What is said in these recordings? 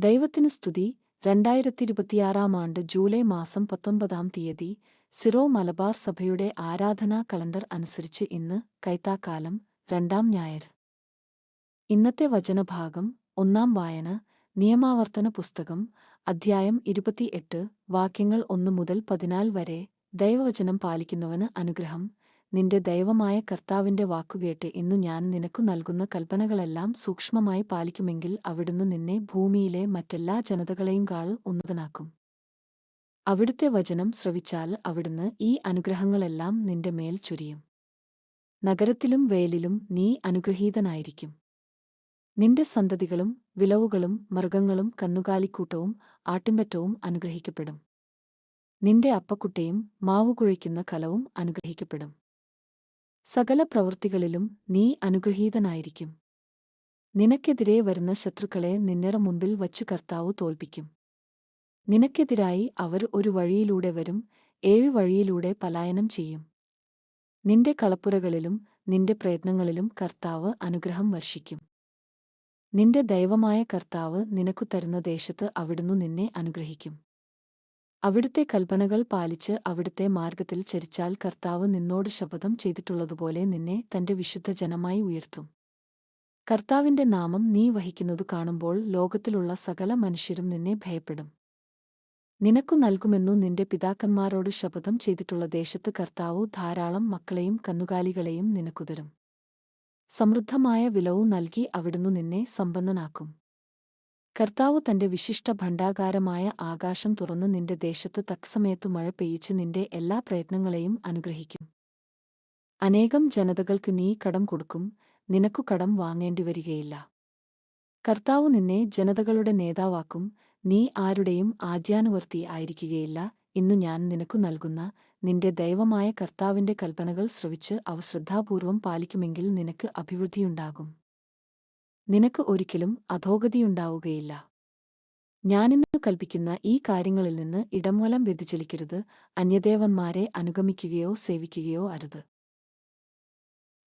ദൈവത്തിനു സ്തുതി. 2026 ജൂലൈ മാസം 19 തീയതി സിറോ മലബാർ സഭയുടെ ആരാധനാ കലണ്ടർ അനുസരിച്ച് ഇന്ന് കൈത്താക്കാലം 2 ഞായർ. ഇന്നത്തെ വചനഭാഗം. 1 വായന നിയമാവർത്തന പുസ്തകം അധ്യായം 28 വാക്യങ്ങൾ 1 മുതൽ 14 വരെ. ദൈവവചനം പാലിക്കുന്നവന് അനുഗ്രഹം. നിന്റെ ദൈവമായ കർത്താവിന്റെ വാക്കുകേട്ട് ഇന്നു ഞാൻ നിനക്കു നൽകുന്ന കൽപ്പനകളെല്ലാം സൂക്ഷ്മമായി പാലിക്കുമെങ്കിൽ അവിടുന്ന് നിന്നെ ഭൂമിയിലെ മറ്റെല്ലാ ജനതകളെയുംകാൾ ഉന്നതനാക്കും. അവിടുത്തെ വചനം ശ്രവിച്ചാൽ അവിടുന്ന് ഈ അനുഗ്രഹങ്ങളെല്ലാം നിന്റെ മേൽ ചൊരിയും. നഗരത്തിലും വയലിലും നീ അനുഗ്രഹീതനായിരിക്കും. നിന്റെ സന്തതികളും വിളവുകളും മൃഗങ്ങളും കന്നുകാലിക്കൂട്ടവും ആട്ടിൻപറ്റവും അനുഗ്രഹിക്കപ്പെടും. നിന്റെ അപ്പക്കുട്ടയും മാവുകുഴയ്ക്കുന്ന കലവും അനുഗ്രഹിക്കപ്പെടും. സകല പ്രവൃത്തികളിലും നീ അനുഗ്രഹീതനായിരിക്കും. നിനക്കെതിരെ വരുന്ന ശത്രുക്കളെ നിന്നറ മുൻപിൽ വച്ചു കർത്താവ് തോൽപ്പിക്കും. നിനക്കെതിരായി അവർ ഒരു വഴിയിലൂടെ വരും, 7 വഴിയിലൂടെ പലായനം ചെയ്യും. നിന്റെ കളപ്പുരകളിലും നിന്റെ പ്രയത്നങ്ങളിലും കർത്താവ് അനുഗ്രഹം വർഷിക്കും. നിന്റെ ദൈവമായ കർത്താവ് നിനക്കു തരുന്ന ദേശത്ത് അവിടുന്ന് നിന്നെ അനുഗ്രഹിക്കും. അവിടുത്തെ കൽപ്പനകൾ പാലിച്ച് അവിടുത്തെ മാർഗ്ഗത്തിൽ ചരിച്ചാൽ കർത്താവ് നിന്നോട് ശപഥം ചെയ്തിട്ടുള്ളതുപോലെ നിന്നെ തന്റെ വിശുദ്ധജനമായി ഉയർത്തും. കർത്താവിന്റെ നാമം നീ വഹിക്കുന്നതു കാണുമ്പോൾ ലോകത്തിലുള്ള സകല മനുഷ്യരും നിന്നെ ഭയപ്പെടും. നിനക്കു നൽകുമെന്നു നിന്റെ പിതാക്കന്മാരോട് ശപഥം ചെയ്തിട്ടുള്ള ദേശത്ത് കർത്താവു ധാരാളം മക്കളെയും കന്നുകാലികളെയും നിനക്കു തരും. സമൃദ്ധമായ വിളവു നൽകി അവിടുന്ന് നിന്നെ സമ്പന്നനാക്കും. കർത്താവ് തന്റെ വിശിഷ്ട ഭണ്ഡാകാരമായ ആകാശം തുറന്ന് നിന്റെ ദേശത്ത് തക്സമയത്തു മഴ പെയ്യിച്ച് നിന്റെ എല്ലാ പ്രയത്നങ്ങളെയും അനുഗ്രഹിക്കും. അനേകം ജനതകൾക്ക് നീ കടം കൊടുക്കും, നിനക്കു കടം വാങ്ങേണ്ടിവരികയില്ല. കർത്താവ് നിന്നെ ജനതകളുടെ നേതാവാക്കും, നീ ആരുടെയും ആദ്യാനുവർത്തി ആയിരിക്കുകയില്ല. ഇന്നു ഞാൻ നിനക്കു നൽകുന്ന നിന്റെ ദൈവമായ കർത്താവിന്റെ കൽപ്പനകൾ ശ്രവിച്ച് അവ ശ്രദ്ധാപൂർവം പാലിക്കുമെങ്കിൽ നിനക്ക് അഭിവൃദ്ധിയുണ്ടാകും. നിനക്ക് ഒരിക്കലും അധോഗതിയുണ്ടാവുകയില്ല. ഞാനിന്നു കൽപ്പിക്കുന്ന ഈ കാര്യങ്ങളിൽ നിന്ന് ഇടംവലം വ്യതിചലിക്കരുത്. അന്യദേവന്മാരെ അനുഗമിക്കുകയോ സേവിക്കുകയോ അരുത്.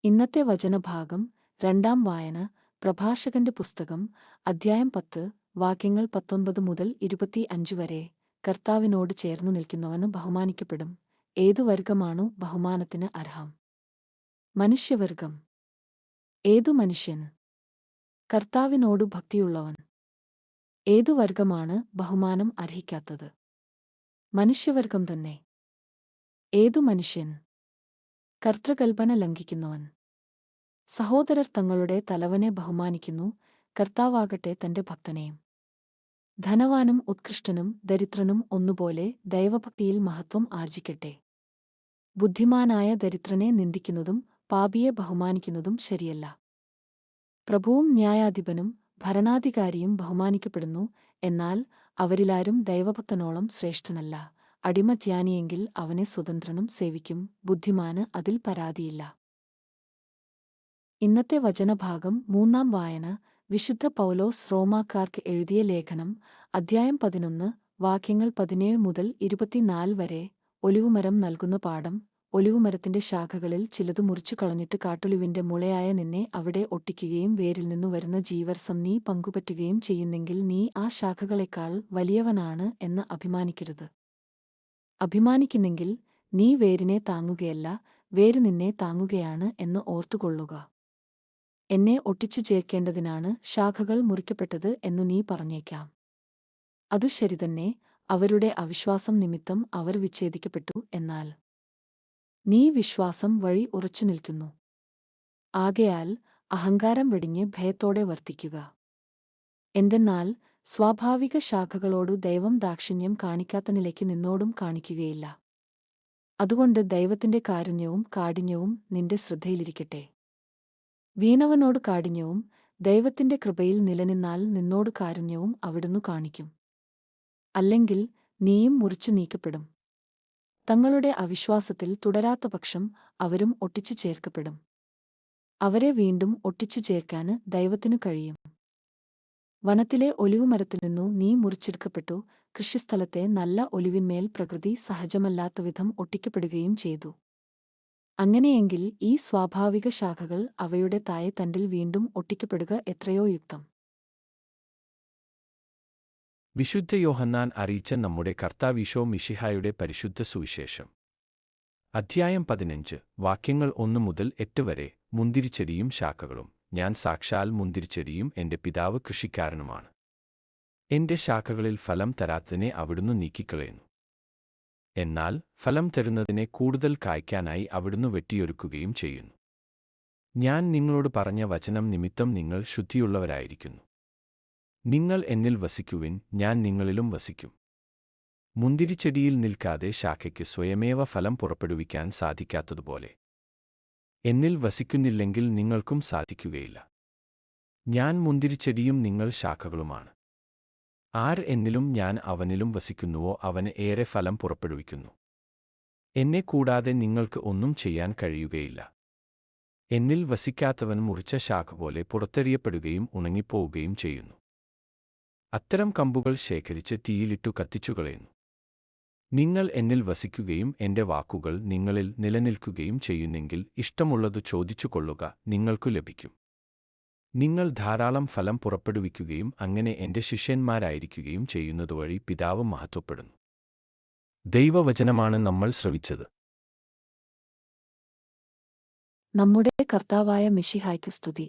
ഇന്നത്തെ വചനഭാഗം. 2 വായന പ്രഭാഷകന്റെ പുസ്തകം അധ്യായം 10 വാക്യങ്ങൾ 19 മുതൽ 25 വരെ. കർത്താവിനോട് ചേർന്നു നിൽക്കുന്നവന് ബഹുമാനിക്കപ്പെടും. ഏതു വർഗമാണു ബഹുമാനത്തിന് അർഹം? മനുഷ്യവർഗം. ഏതു മനുഷ്യന്? കർത്താവിനോടു ഭക്തിയുള്ളവൻ. ഏതു വർഗമാണ് ബഹുമാനം അർഹിക്കാത്തത്? മനുഷ്യവർഗം തന്നെ. ഏതു മനുഷ്യൻ? കർത്തൃകൽപ്പന ലംഘിക്കുന്നവൻ. സഹോദരർ തങ്ങളുടെ തലവനെ ബഹുമാനിക്കുന്നു, കർത്താവാകട്ടെ തന്റെ ഭക്തനെയും. ധനവാനും ഉത്കൃഷ്ടനും ദരിദ്രനും ഒന്നുപോലെ ദൈവഭക്തിയിൽ മഹത്വം ആർജിക്കട്ടെ. ബുദ്ധിമാനായ ദരിദ്രനെ നിന്ദിക്കുന്നതും പാപിയെ ബഹുമാനിക്കുന്നതും ശരിയല്ല. പ്രഭുവും ന്യായാധിപനും ഭരണാധികാരിയും ബഹുമാനിക്കപ്പെടുന്നു, എന്നാൽ അവരിലാരും ദൈവഭക്തനോളം ശ്രേഷ്ഠനല്ല. അടിമ ജ്ഞാനിയെങ്കിൽ അവനെ സ്വതന്ത്രനും സേവിക്കും, ബുദ്ധിമാന് അതിൽ പരാതിയില്ല. ഇന്നത്തെ വചനഭാഗം. 3 വായന വിശുദ്ധ പൗലോസ് റോമാക്കാർക്ക് എഴുതിയ ലേഖനം അധ്യായം 11 വാക്യങ്ങൾ 17 മുതൽ 24 വരെ. ഒലിവുമരം നൽകുന്ന പാഠം. ഒലിവുമരത്തിന്റെ ശാഖകളിൽ ചിലതു മുറിച്ചു കളഞ്ഞിട്ട് കാട്ടൊലിവിന്റെ മുളയായ നിന്നെ അവിടെ ഒട്ടിക്കുകയും വേരിൽ നിന്നു വരുന്ന ജീവരസം നീ പങ്കുപറ്റുകയും ചെയ്യുന്നെങ്കിൽ നീ ആ ശാഖകളെക്കാൾ വലിയവനാണ് എന്ന് അഭിമാനിക്കരുത്. അഭിമാനിക്കുന്നെങ്കിൽ നീ വേരിനെ താങ്ങുകയല്ല, വേര് നിന്നെ താങ്ങുകയാണ് എന്ന് ഓർത്തുകൊള്ളുക. എന്നെ ഒട്ടിച്ചു ചേർക്കേണ്ടതിനാണ് ശാഖകൾ മുറിക്കപ്പെട്ടത് എന്നു നീ പറഞ്ഞേക്കാം. അതു ശരിതന്നെ, അവരുടെ അവിശ്വാസം നിമിത്തം അവർ വിച്ഛേദിക്കപ്പെട്ടു. എന്നാൽ നീ വിശ്വാസം വഴി ഉറച്ചു നിൽക്കുന്നു. ആകയാൽ അഹങ്കാരം വെടിഞ്ഞ് ഭയത്തോടെ വർത്തിക്കുക. എന്തെന്നാൽ സ്വാഭാവിക ശാഖകളോടു ദൈവം ദാക്ഷിണ്യം കാണിക്കാത്ത നിലയ്ക്ക് നിന്നോടും കാണിക്കുകയില്ല. അതുകൊണ്ട് ദൈവത്തിന്റെ കാരുണ്യവും കാഠിന്യവും നിന്റെ ശ്രദ്ധയിലിരിക്കട്ടെ. വീണവനോട് കാഠിന്യവും ദൈവത്തിന്റെ കൃപയിൽ നിലനിന്നാൽ നിന്നോട് കാരുണ്യവും അവിടുന്നു കാണിക്കും. അല്ലെങ്കിൽ നീയും മുറിച്ചു നീക്കപ്പെടും. തങ്ങളുടെ അവിശ്വാസത്തിൽ തുടരാത്ത പക്ഷം അവരും ഒട്ടിച്ചു ചേർക്കപ്പെടും. അവരെ വീണ്ടും ഒട്ടിച്ചു ചേർക്കാന് ദൈവത്തിനു കഴിയും. വനത്തിലെ ഒലിവുമരത്തിൽ നിന്നു നീ മുറിച്ചെടുക്കപ്പെട്ടു, കൃഷിസ്ഥലത്തെ നല്ല ഒലിവിന്മേൽ പ്രകൃതി സഹജമല്ലാത്തവിധം ഒട്ടിക്കപ്പെടുകയും ചെയ്തു. അങ്ങനെയെങ്കിൽ ഈ സ്വാഭാവിക ശാഖകൾ അവയുടെ താഴെ തണ്ടിൽ വീണ്ടും ഒട്ടിക്കപ്പെടുക എത്രയോ യുക്തം. വിശുദ്ധ യോഹന്നാൻ അറിയിച്ച നമ്മുടെ കർത്താവീശോ മിശിഹായുടെ പരിശുദ്ധ സുവിശേഷം. അധ്യായം 15 വാക്യങ്ങൾ 1 മുതൽ 8 വരെ. മുന്തിരിച്ചെടിയും ശാഖകളും. ഞാൻ സാക്ഷാൽ മുന്തിരിച്ചെടിയും എന്റെ പിതാവ് കൃഷിക്കാരനുമാണ്. എന്റെ ശാഖകളിൽ ഫലം തരാത്തതിനെ അവിടുന്ന് നീക്കിക്കളയുന്നു. എന്നാൽ ഫലം തരുന്നതിനെ കൂടുതൽ കായ്ക്കാനായി അവിടുന്ന് വെട്ടിയൊരുക്കുകയും ചെയ്യുന്നു. ഞാൻ നിങ്ങളോട് പറഞ്ഞ വചനം നിമിത്തം നിങ്ങൾ ശുദ്ധിയുള്ളവരായിരിക്കുന്നു. നിങ്ങൾ എന്നിൽ വസിക്കുവിൻ, ഞാൻ നിങ്ങളിലും വസിക്കും. മുന്തിരിച്ചെടിയിൽ നിൽക്കാതെ ശാഖയ്ക്ക് സ്വയമേവ ഫലം പുറപ്പെടുവിക്കാൻ സാധിക്കാത്തതുപോലെ എന്നിൽ വസിക്കുന്നില്ലെങ്കിൽ നിങ്ങൾക്കും സാധിക്കുകയില്ല. ഞാൻ മുന്തിരിച്ചെടിയും നിങ്ങൾ ശാഖകളുമാണ്. ആർ എന്നിലും ഞാൻ അവനിലും വസിക്കുന്നുവോ അവന് ഏറെ ഫലം പുറപ്പെടുവിക്കുന്നു. എന്നെ കൂടാതെ നിങ്ങൾക്ക് ഒന്നും ചെയ്യാൻ കഴിയുകയില്ല. എന്നിൽ വസിക്കാത്തവൻ മുറിച്ച ശാഖ പോലെ പുറത്തെറിയപ്പെടുകയും ഉണങ്ങിപ്പോവുകയും ചെയ്യുന്നു. അത്തരം കമ്പുകൾ ശേഖരിച്ച് തീയിലിട്ടു കത്തിച്ചുകളയുന്നു. നിങ്ങൾ എന്നിൽ വസിക്കുകയും എന്റെ വാക്കുകൾ നിങ്ങളിൽ നിലനിൽക്കുകയും ചെയ്യുന്നെങ്കിൽ ഇഷ്ടമുള്ളത് ചോദിച്ചുകൊള്ളുക, നിങ്ങൾക്കു ലഭിക്കും. നിങ്ങൾ ധാരാളം ഫലം പുറപ്പെടുവിക്കുകയും അങ്ങനെ എന്റെ ശിഷ്യന്മാരായിരിക്കുകയും ചെയ്യുന്നതുവഴി പിതാവ് മഹത്വപ്പെടുന്നു. ദൈവവചനമാണ് നമ്മൾ ശ്രവിച്ചത്. നമ്മുടെ കർത്താവായ മിശിഹായ്ക്ക് സ്തുതി.